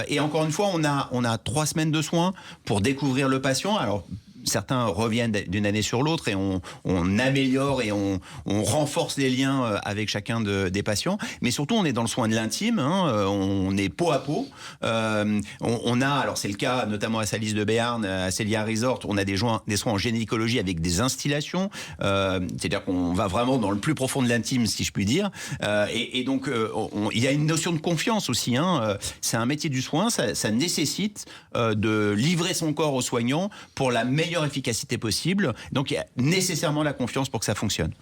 Et encore une fois, on a 3 semaines de soins pour découvrir le patient. Alors, certains reviennent d'une année sur l'autre et on améliore et on renforce les liens avec chacun des patients. Mais surtout, on est dans le soin de l'intime. On est peau à peau. On a, alors c'est le cas notamment à Salis de Béarn, à Célia Resort, on a des soins en gynécologie avec des instillations. C'est-à-dire qu'on va vraiment dans le plus profond de l'intime, si je puis dire. Et donc, il y a une notion de confiance aussi. C'est un métier du soin. Ça nécessite de livrer son corps aux soignants pour la meilleure efficacité possible. Donc il y a nécessairement la confiance pour que ça fonctionne.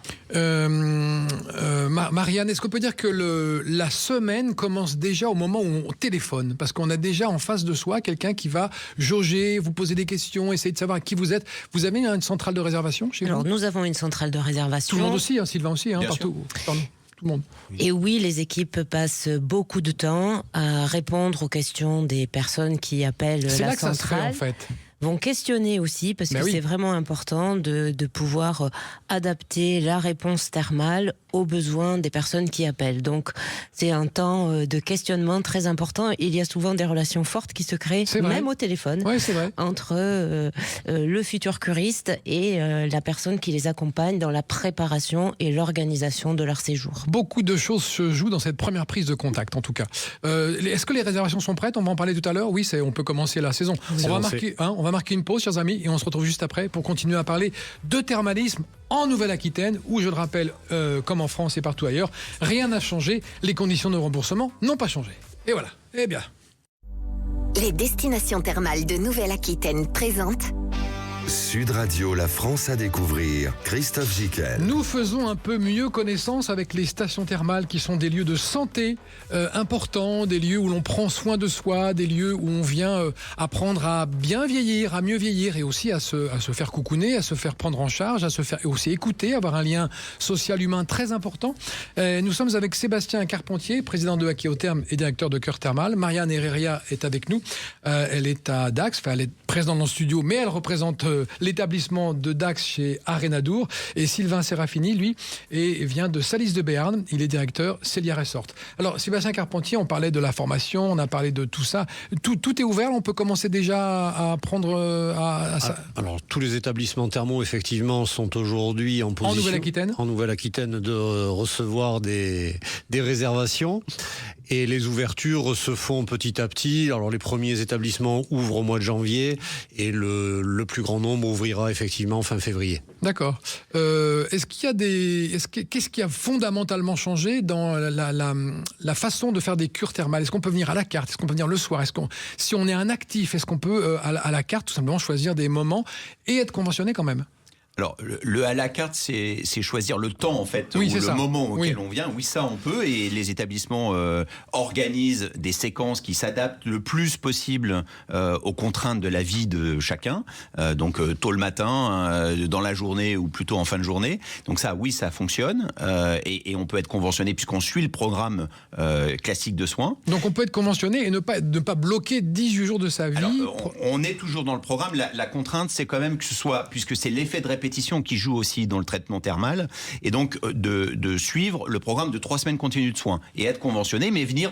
Marianne, est-ce qu'on peut dire que la semaine commence déjà au moment où on téléphone? Parce qu'on a déjà en face de soi quelqu'un qui va jauger, vous poser des questions, essayer de savoir qui vous êtes. Vous avez une centrale de réservation chez vous? Alors nous avons une centrale de réservation. Tout le monde aussi, Sylvain aussi, partout. Pardon. Tout le monde. Et oui, les équipes passent beaucoup de temps à répondre aux questions des personnes qui appellent la centrale. C'est là que ça se fait, en fait. Vont questionner aussi, parce que c'est vraiment important de pouvoir adapter la réponse thermale aux besoins des personnes qui appellent. Donc, c'est un temps de questionnement très important. Il y a souvent des relations fortes qui se créent, même au téléphone, entre le futur curiste et la personne qui les accompagne dans la préparation et l'organisation de leur séjour. Beaucoup de choses se jouent dans cette première prise de contact, en tout cas. Est-ce que les réservations sont prêtes? On va en parler tout à l'heure. Oui, on peut commencer la saison. On va marquer une pause, chers amis, et on se retrouve juste après pour continuer à parler de thermalisme en Nouvelle-Aquitaine, où, je le rappelle, comme en France et partout ailleurs, rien n'a changé. Les conditions de remboursement n'ont pas changé. Et voilà. Eh bien. Les destinations thermales de Nouvelle-Aquitaine présentent Sud Radio, la France à découvrir. Christophe Gicquel. Nous faisons un peu mieux connaissance avec les stations thermales qui sont des lieux de santé importants, des lieux où l'on prend soin de soi, des lieux où on vient apprendre à bien vieillir, à mieux vieillir et aussi à se faire coucouner, à se faire prendre en charge, à se faire aussi écouter, avoir un lien social humain très important. Nous sommes avec Sébastien Carpentier, président de Aquéotherm et directeur de Cœur Thermal. Marianne Herreria est avec nous. Elle est à Dax, elle est présidente dans le studio, mais elle représente l'établissement de Dax chez Arenadour. Et Sylvain Serafini, lui, vient de Salis de Béarn. Il est directeur Célia Resort. Alors, Sébastien Carpentier, on parlait de la formation, on a parlé de tout ça. Tout est ouvert, on peut commencer déjà à prendre à ça. Alors, tous les établissements thermaux, effectivement, sont aujourd'hui en position... En Nouvelle-Aquitaine, de recevoir des réservations. Et les ouvertures se font petit à petit. Alors les premiers établissements ouvrent au mois de janvier et le plus grand nombre ouvrira effectivement fin février. D'accord. Qu'est-ce qui a fondamentalement changé dans la façon de faire des cures thermales? Est-ce qu'on peut venir à la carte? Est-ce qu'on peut venir le soir? Si on est un actif, est-ce qu'on peut à la carte tout simplement choisir des moments et être conventionné quand même? Alors, le à la carte, c'est choisir le temps, en fait, oui, ou le ça. moment auquel on vient. Oui, ça, on peut. Et les établissements organisent des séquences qui s'adaptent le plus possible aux contraintes de la vie de chacun. Donc, tôt le matin, dans la journée ou plutôt en fin de journée. Donc ça, oui, ça fonctionne. Et on peut être conventionné puisqu'on suit le programme classique de soins. Donc on peut être conventionné et ne pas bloquer 18 jours de sa vie. Alors, on est toujours dans le programme. La contrainte, c'est quand même que ce soit, puisque c'est l'effet de répétition qui joue aussi dans le traitement thermal, et donc de suivre le programme de 3 semaines continues de soins et être conventionné, mais venir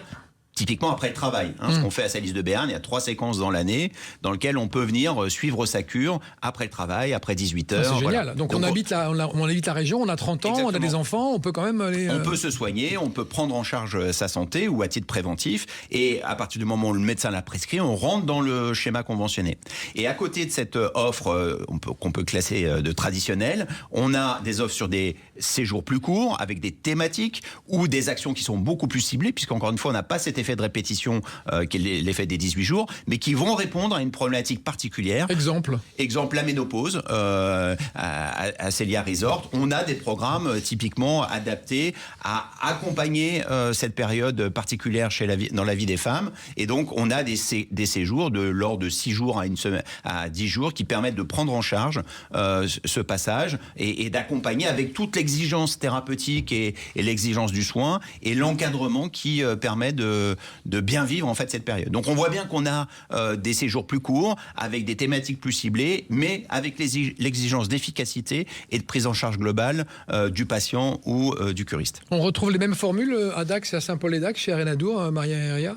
typiquement après le travail. Ce qu'on fait à Salis de Béarn, il y a 3 séquences dans l'année dans lesquelles on peut venir suivre sa cure après le travail, après 18 heures. C'est génial. Voilà. Donc on habite la région, on a 30 ans, Exactement. on a des enfants, on peut quand même aller... On peut se soigner, on peut prendre en charge sa santé ou à titre préventif. Et à partir du moment où le médecin l'a prescrit, on rentre dans le schéma conventionné. Et à côté de cette offre qu'on peut classer de traditionnelle, on a des offres sur des séjours plus courts, avec des thématiques ou des actions qui sont beaucoup plus ciblées, puisqu'encore une fois, on n'a pas cet effet de répétition qui est l'effet des 18 jours, mais qui vont répondre à une problématique particulière. Exemple, la ménopause. À Célia Resort, on a des programmes typiquement adaptés à accompagner cette période particulière dans la vie des femmes. Et donc, on a des séjours de l'ordre de 6 jours à 1 semaine, à 10 jours qui permettent de prendre en charge ce passage et d'accompagner avec toute l'exigence thérapeutique et l'exigence du soin et l'encadrement qui permet de bien vivre en fait cette période. Donc on voit bien qu'on a des séjours plus courts avec des thématiques plus ciblées, mais avec l'exigence d'efficacité et de prise en charge globale du patient ou du curiste. on retrouve les mêmes formules à Dax et à Saint-Paul-et-Dax chez Arenadour, Maria Herria.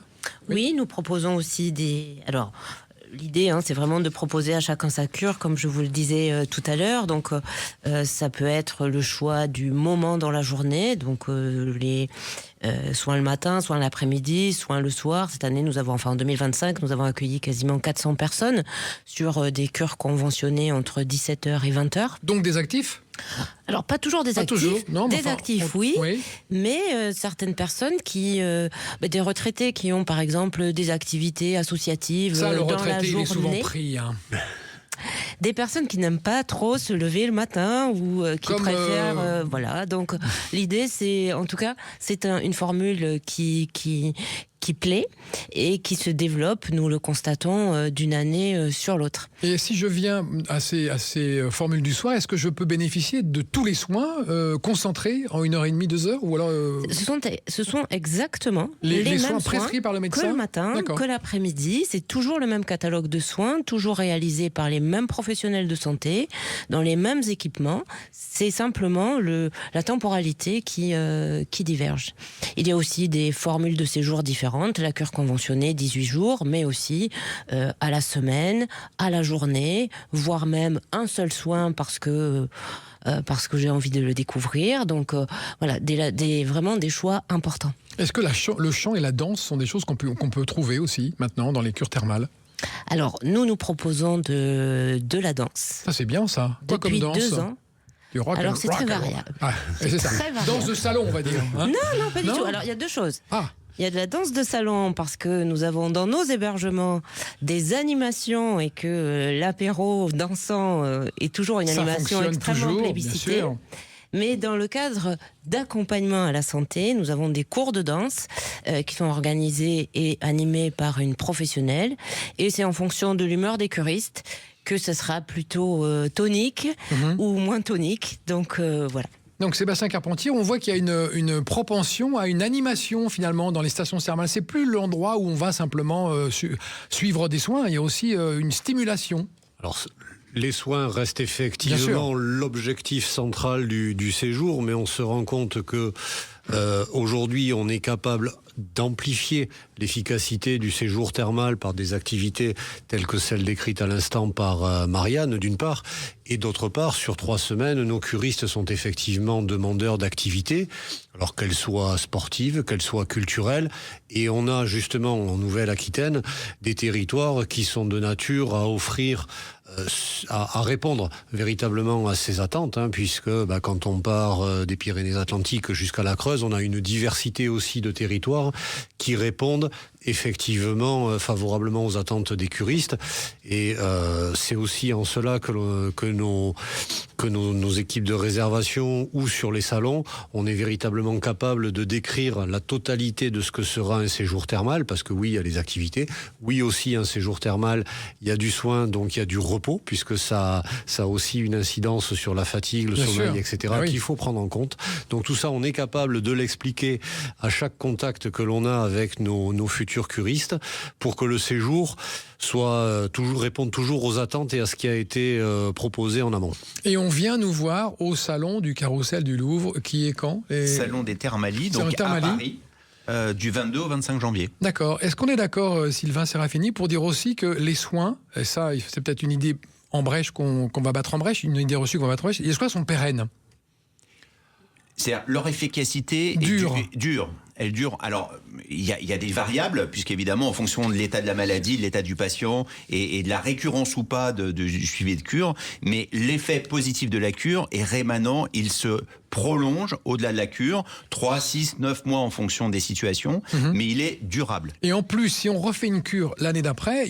Oui, nous proposons aussi des... Alors, l'idée, c'est vraiment de proposer à chacun sa cure, comme je vous le disais tout à l'heure. Donc, ça peut être le choix du moment dans la journée, donc soit le matin, soit l'après-midi, soit le soir. Cette année, en 2025, nous avons accueilli quasiment 400 personnes sur des cures conventionnées entre 17h et 20h. Donc des actifs ? Alors, pas toujours des actifs. Toujours. Non, mais Actifs, oui. Mais certaines personnes des retraités qui ont, par exemple, des activités associatives ça, le dans la retraité, il est souvent journée. pris. Des personnes qui n'aiment pas trop se lever le matin ou qui préfèrent... voilà, donc l'idée, c'est... En tout cas, c'est une formule qui plaît et qui se développe, nous le constatons, d'une année sur l'autre. Et si je viens à ces formules du soir, est-ce que je peux bénéficier de tous les soins concentrés en 1h30, 2 heures ou alors Ce sont exactement les mêmes soins prescrits par le médecin que le matin, que l'après-midi. C'est toujours le même catalogue de soins, toujours réalisé par les mêmes professionnels de santé, dans les mêmes équipements. C'est simplement la temporalité qui diverge. Il y a aussi des formules de séjour différentes. La cure conventionnée, 18 jours, mais aussi à la semaine, à la journée, voire même un seul soin parce que j'ai envie de le découvrir. Donc voilà, vraiment des choix importants. Est-ce que le chant et la danse sont des choses qu'on peut trouver aussi maintenant dans les cures thermales ? Alors, nous proposons de la danse. Ça, c'est bien ça. Quoi Depuis comme danse ? 2 ans. Alors, c'est très variable. C'est ça. Très variable. Danse de salon, on va dire. Non, pas du tout. Alors, il y a 2 choses. Il y a de la danse de salon parce que nous avons dans nos hébergements des animations et que l'apéro dansant est toujours une animation extrêmement plébiscitée. Mais dans le cadre d'accompagnement à la santé, nous avons des cours de danse qui sont organisés et animés par une professionnelle. Et c'est en fonction de l'humeur des curistes que ce sera plutôt tonique ou moins tonique. Donc voilà. Donc Sébastien Carpentier, on voit qu'il y a une propension à une animation finalement dans les stations thermales. C'est plus l'endroit où on va simplement suivre des soins, il y a aussi une stimulation. Alors, les soins restent effectivement l'objectif central du séjour, mais on se rend compte que aujourd'hui, on est capable d'amplifier l'efficacité du séjour thermal par des activités telles que celles décrites à l'instant par Marianne, d'une part, et d'autre part, sur 3 semaines, nos curistes sont effectivement demandeurs d'activités, alors qu'elles soient sportives, qu'elles soient culturelles, et on a justement en Nouvelle-Aquitaine des territoires qui sont de nature à offrir à répondre véritablement à ces attentes, puisque quand on part des Pyrénées-Atlantiques jusqu'à la Creuse, on a une diversité aussi de territoires qui répondent effectivement favorablement aux attentes des curistes. Et c'est aussi en cela que nos équipes de réservation ou sur les salons, on est véritablement capable de décrire la totalité de ce que sera un séjour thermal, parce que oui, il y a les activités, oui aussi un séjour thermal, il y a du soin, donc il y a du repos, puisque ça a aussi une incidence sur la fatigue, le sommeil, etc., qu'il faut prendre en compte. Donc tout ça, on est capable de l'expliquer à chaque contact que l'on a avec nos futurs curistes, pour que le séjour réponde toujours aux attentes et à ce qui a été proposé en amont. Et on vient nous voir au salon du Carrousel du Louvre, qui est quand ? Salon des Thermalies, donc à Paris. Du 22 au 25 janvier. D'accord. Est-ce qu'on est d'accord, Sylvain Serafini, pour dire aussi que les soins, et ça, c'est peut-être une idée en brèche qu'on va battre en brèche, une idée reçue qu'on va battre en brèche, les soins sont pérennes. C'est-à-dire leur efficacité dure. Elle dure. Alors, il y a des variables, puisqu'évidemment, en fonction de l'état de la maladie, de l'état du patient et de la récurrence ou pas du suivi de cure, mais l'effet positif de la cure est rémanent, il se prolonge au-delà de la cure, 3, 6, 9 mois en fonction des situations, mais il est durable. Et en plus, si on refait une cure l'année d'après,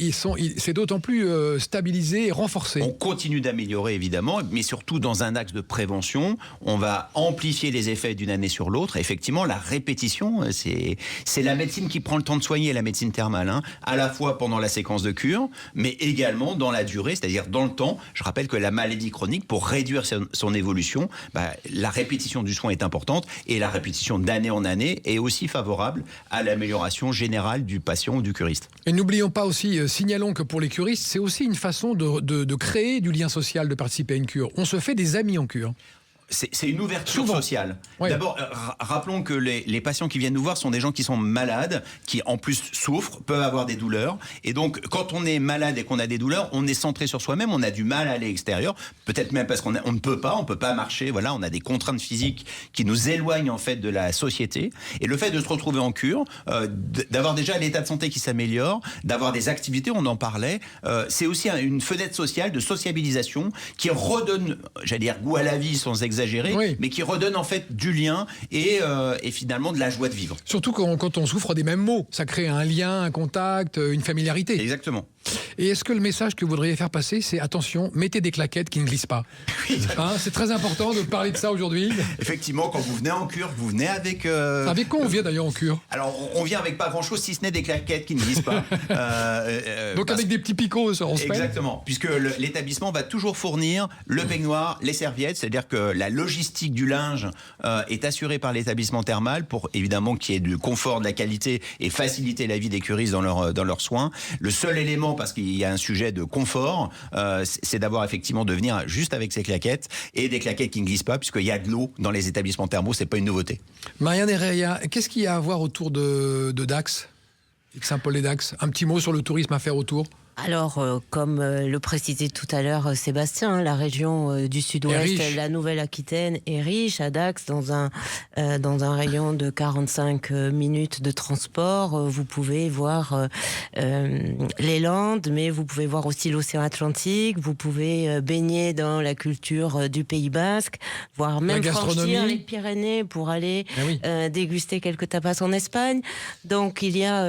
c'est d'autant plus stabilisé et renforcé. On continue d'améliorer, évidemment, mais surtout dans un axe de prévention, on va amplifier les effets d'une année sur l'autre. Effectivement, la répétition, c'est la médecine qui prend le temps de soigner, la médecine thermale, à la fois pendant la séquence de cure, mais également dans la durée, c'est-à-dire dans le temps. Je rappelle que la maladie chronique, pour réduire son évolution, la répétition du soin est importante, et la répétition d'année en année est aussi favorable à l'amélioration générale du patient ou du curiste. Et n'oublions pas aussi, signalons que pour les curistes, c'est aussi une façon de créer du lien social, de participer à une cure. On se fait des amis en cure. C'est une ouverture sociale. Oui. D'abord, rappelons que les patients qui viennent nous voir sont des gens qui sont malades, qui en plus souffrent, peuvent avoir des douleurs. Et donc, quand on est malade et qu'on a des douleurs, on est centré sur soi-même, on a du mal à aller à l'extérieur. Peut-être même parce qu'on ne peut pas marcher. Voilà, on a des contraintes physiques qui nous éloignent en fait de la société. Et le fait de se retrouver en cure, d'avoir déjà l'état de santé qui s'améliore, d'avoir des activités, on en parlait, c'est aussi une fenêtre sociale de sociabilisation qui redonne, j'allais dire, goût à la vie sans exagérer, mais qui redonne en fait du lien et finalement de la joie de vivre. Surtout quand on souffre des mêmes maux, ça crée un lien, un contact, une familiarité. Exactement. Et est-ce que le message que vous voudriez faire passer, c'est attention, mettez des claquettes qui ne glissent pas. C'est très important de parler de ça aujourd'hui. Effectivement, quand vous venez en cure, vous venez avec... Avec quoi on vient d'ailleurs en cure ? Alors, on vient avec pas grand-chose, si ce n'est des claquettes qui ne glissent pas. Donc avec des petits picots, on se fait. Exactement, puisque l'établissement va toujours fournir le peignoir, les serviettes, c'est-à-dire que la logistique du linge est assurée par l'établissement thermal pour évidemment qu'il y ait du confort, de la qualité et faciliter la vie des curistes dans leurs soins. Le seul élément, parce qu'il y a un sujet de confort, c'est d'avoir effectivement de venir juste avec ses claquettes et des claquettes qui ne glissent pas, puisqu'il y a de l'eau dans les établissements thermaux, c'est pas une nouveauté. Marianne Herrera, qu'est-ce qu'il y a à voir autour de Dax, Saint-Paul-et-Dax ? Un petit mot sur le tourisme à faire autour ? Alors, comme le précisait tout à l'heure Sébastien, la région du Sud-Ouest, la Nouvelle-Aquitaine est riche. À Dax, dans un rayon de 45 minutes de transport, vous pouvez voir les Landes, mais vous pouvez voir aussi l'océan Atlantique, vous pouvez baigner dans la culture du Pays Basque, voire même franchir les Pyrénées pour aller déguster quelques tapas en Espagne. Donc, il y a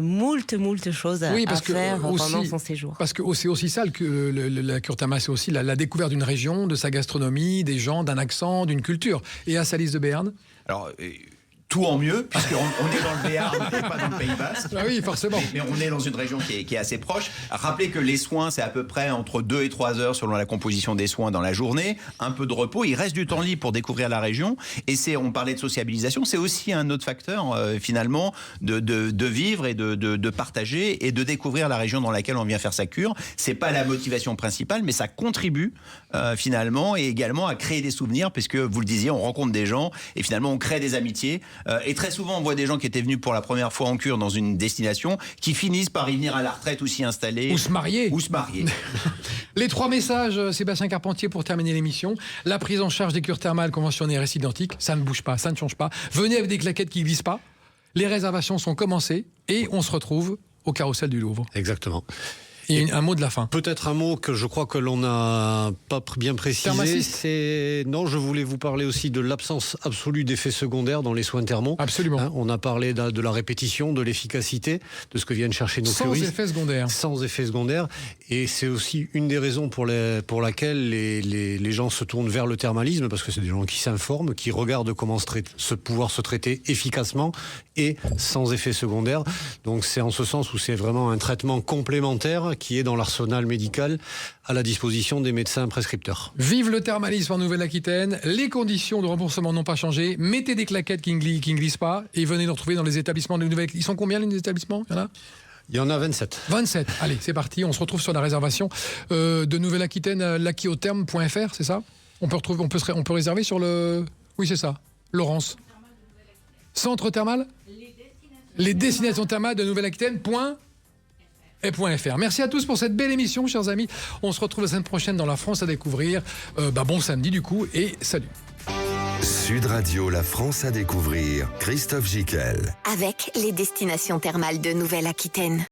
moult choses à faire pendant son séjour. Parce que c'est aussi ça, la cure thermale, c'est aussi la découverte d'une région, de sa gastronomie, des gens, d'un accent, d'une culture. Et à Salis de Béarn ? Alors, tout en mieux, puisqu'on est dans le Béarn et pas dans le Pays Basque. Ah oui, forcément. Mais on est dans une région qui est assez proche. Rappelez que les soins, c'est à peu près entre 2 et 3 heures selon la composition des soins dans la journée. Un peu de repos. Il reste du temps libre pour découvrir la région. Et on parlait de sociabilisation. C'est aussi un autre facteur, finalement, de vivre et de partager et de découvrir la région dans laquelle on vient faire sa cure. C'est pas la motivation principale, mais ça contribue, finalement, et également à créer des souvenirs, puisque, vous le disiez, on rencontre des gens et finalement, on crée des amitiés. Et très souvent, on voit des gens qui étaient venus pour la première fois en cure dans une destination qui finissent par y venir à la retraite ou s'y installer. Ou se marier. Les 3 messages, Sébastien Carpentier, pour terminer l'émission. La prise en charge des cures thermales conventionnées reste identique. Ça ne bouge pas, ça ne change pas. Venez avec des claquettes qui ne glissent pas. Les réservations sont commencées et on se retrouve au Carrousel du Louvre. Exactement. Et un mot de la fin. Peut-être un mot que je crois que l'on n'a pas bien précisé. Thermassist. Non, je voulais vous parler aussi de l'absence absolue d'effets secondaires dans les soins thermaux. Absolument. On a parlé de la répétition, de l'efficacité, de ce que viennent chercher nos curistes. Sans effets secondaires. Sans effets secondaires. Et c'est aussi une des raisons pour laquelle les gens se tournent vers le thermalisme, parce que c'est des gens qui s'informent, qui regardent comment pouvoir se traiter efficacement et sans effets secondaires. Donc c'est en ce sens où c'est vraiment un traitement complémentaire qui est dans l'arsenal médical à la disposition des médecins prescripteurs. Vive le thermalisme en Nouvelle-Aquitaine. Les conditions de remboursement n'ont pas changé. Mettez des claquettes qui ne glissent pas et venez nous retrouver dans les établissements de Nouvelle-Aquitaine. Ils sont combien les établissements? Il y en a 27. 27. Allez, c'est parti. On se retrouve sur la réservation de Nouvelle-Aquitaine, laquiotherme.fr, c'est ça? On peut réserver sur le... Oui, c'est ça. Laurence. Centre thermal? Les destinations thermales de Nouvelle-Aquitaine. .fr. Merci à tous pour cette belle émission, chers amis. On se retrouve la semaine prochaine dans La France à découvrir. Bon samedi du coup et salut. Sud Radio, La France à découvrir. Christophe Gicquel. Avec les destinations thermales de Nouvelle-Aquitaine.